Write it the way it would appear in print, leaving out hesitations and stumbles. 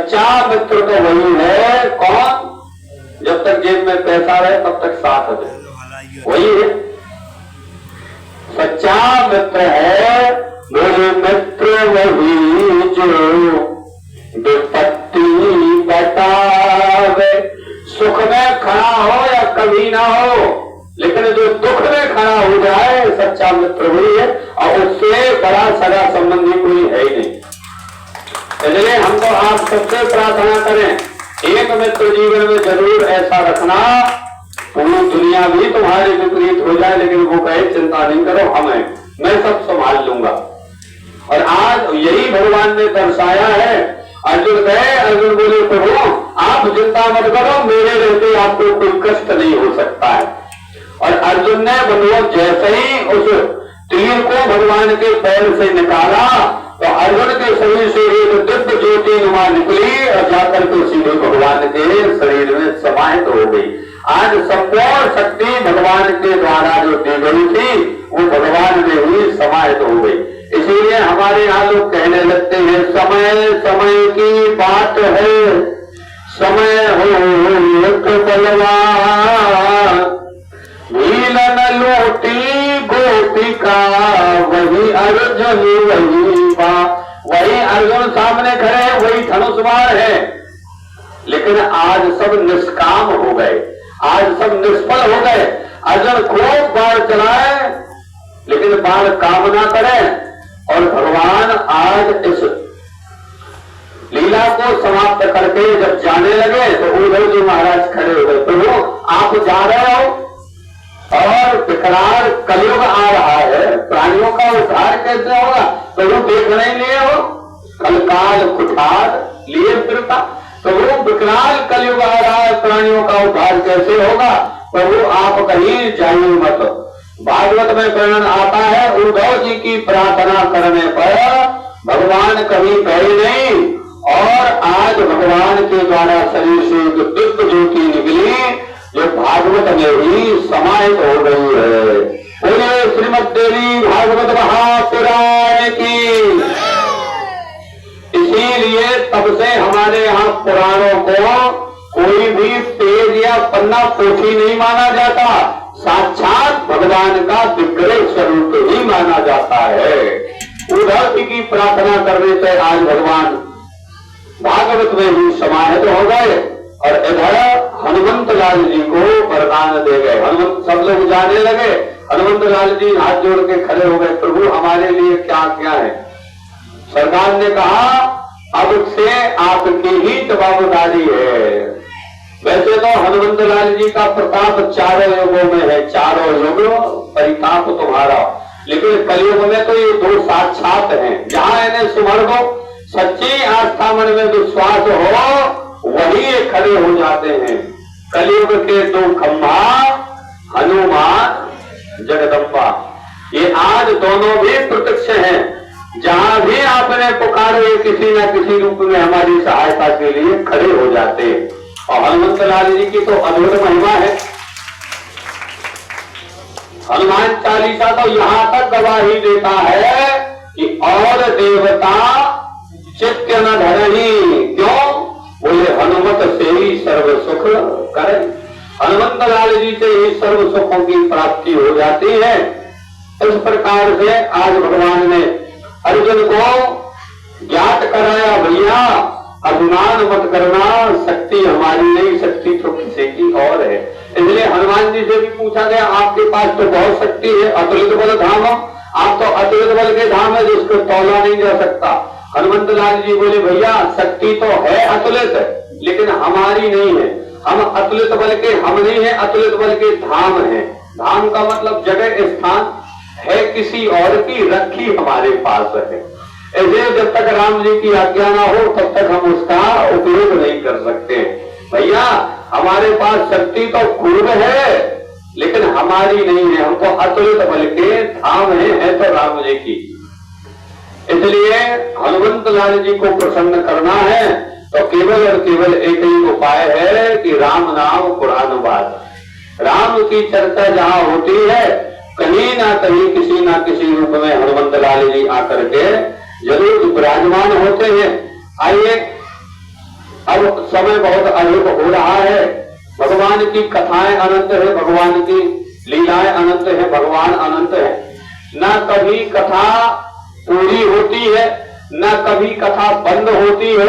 सच्चा मित्र तो वही है, कौन? जब तक जेब में पैसा रहे तब तक साथ है, वही है सच्चा मित्र है। मेरे मित्र वही जो विपत्ति बतावे, सुख में खड़ा हो या कभी ना हो, लेकिन जो दुख में खड़ा हो जाए सच्चा मित्र वही है, और उससे बड़ा सगा संबंधी कोई है ही नहीं। इसलिए हम तो आप सबसे प्रार्थना करें, एक मित्र जीवन में जरूर ऐसा रखना, पूरी दुनिया भी तुम्हारे विपरीत हो जाए लेकिन वो कहे चिंता नहीं करो, हमें मैं सब संभाल लूंगा। और आज यही भगवान ने दर्शाया है। अर्जुन गए, अर्जुन बोले प्रभु आप चिंता मत करो, मेरे रहते आपको कोई कष्ट नहीं हो सकता है। और अर्जुन ने भगवान जैसे ही उस तीर को भगवान के पैर से निकाला तो अर्जुन के शरीर से एक दिव्य ज्योति नुमा निकली और जाकर के सीधे भगवान के शरीर में समाहित हो गई। आज संपूर्ण शक्ति भगवान के द्वारा जो दी गई थी वो भगवान में ही समाहित हो गई। इसीलिए हमारे यहाँ लोग कहने लगते हैं समय समय की बात है, समय हो बलवान, मिलन लोटी गोपिका वही अर्जुन वही बा। वही अर्जुन सामने खड़े हैं, वही धनुष्मान है, लेकिन आज सब निष्काम हो गए, आज सब निष्फल हो गए। अर्जुन खूब बाण चलाए लेकिन बाण काम ना करे, और भगवान आज इस लीला को समाप्त करके जब जाने लगे तो उद्धव जी महाराज खड़े हो गए। प्रभु आप जा रहे हो और विकराल कलयुग आ रहा है, प्राणियों का उद्धार कैसे होगा? प्रभु देख नहीं लिए हो, कलकाल कुठार लिए फिरता, प्रभु विकराल कलयुग आ रहा है, प्राणियों का उद्धार कैसे होगा? प्रभु आप कहीं जाइए मत। भागवत में वर्णन आता है उद्धव जी की प्रार्थना करने पर भगवान कहीं गए नहीं, और आज भगवान के द्वारा शरीर से जो दिव्य ज्योति निकली जो भागवत में ही समाहित हो गई है। बोलिए श्रीमद् देवी भागवत महापुराण की। इसीलिए तब से हमारे यहाँ पुराणों को कोई भी पेज या पन्ना पोथी नहीं माना जाता, साक्षात भगवान का विग्रह स्वरूप ही माना जाता है। उद्धव जी की प्रार्थना करने से आज भगवान भागवत में ही समाहित हो गए, और इधर हनुमंत लाल जी को वरदान दे गए। हनुमंत सब लोग जाने लगे, हनुमंत लाल जी हाथ जोड़ के खड़े हो गए, प्रभु हमारे लिए क्या क्या है? सरकार ने कहा अब से आपकी ही जवाबदारी है। वैसे तो हनुमंत लाल जी का प्रताप चारों युगों में है, चारों युग परिताप तुम्हारा, लेकिन कलयुग में तो ये दो साक्षात हैं। जहां इन्हें सुमर्गो सच्ची आस्था मन में विश्वास हो वही ये खड़े हो जाते हैं। कलयुग के दो खंभा हनुमान जगदम्बा, ये आज दोनों भी प्रत्यक्ष हैं। जहां भी आपने पुकारे किसी न किसी रूप में हमारी सहायता के लिए खड़े हो जाते हैं। और हनुमंत लाल जी की तो अद्भुत महिमा है। हनुमान चालीसा तो यहाँ तक गवाही देता है कि और देवता चित्त न धरही, क्यों? बोले हनुमत से ही सर्व सुख करे। हनुमंत लाल जी से ही सर्व सुखों की प्राप्ति हो जाती है। इस प्रकार से आज भगवान ने अर्जुन को ज्ञात कराया, भैया अभिमान मत करना, शक्ति हमारी नहीं, शक्ति तो किसी की और है। इसलिए हनुमान जी से भी पूछा गया आपके पास तो बहुत शक्ति है, अतुलित बल धाम, आप तो अतुलित बल के धाम है जिसको तौला नहीं जा सकता। हनुमंत लाल जी बोले भैया शक्ति तो है अतुलित, लेकिन हमारी नहीं है, हम अतुलित बल के हम नहीं है, अतुलित बल के धाम है। धाम का मतलब जगह स्थान है किसी और की, रखी हमारे पास है। ऐसे जब तक राम जी की आज्ञा ना हो तब तक हम उसका उपयोग नहीं कर सकते। भैया हमारे पास शक्ति तो खूब है लेकिन हमारी नहीं है, हमको अतुलित बल के धाम है तो राम जी की। इसलिए हनुमंत लाल जी को प्रसन्न करना है तो केवल और केवल एक ही उपाय है कि राम नाम कुरान बात। राम की चर्चा जहां होती है कहीं ना कहीं किसी ना किसी रूप में हनुमंत लाल जी आकर के जरूर विराजमान होते हैं। आइए अब समय बहुत अधिक हो रहा है, भगवान की कथाएं अनंत है, भगवान की लीलाएं अनंत है, भगवान अनंत है। न कभी कथा पूरी होती है, न कभी कथा बंद होती है।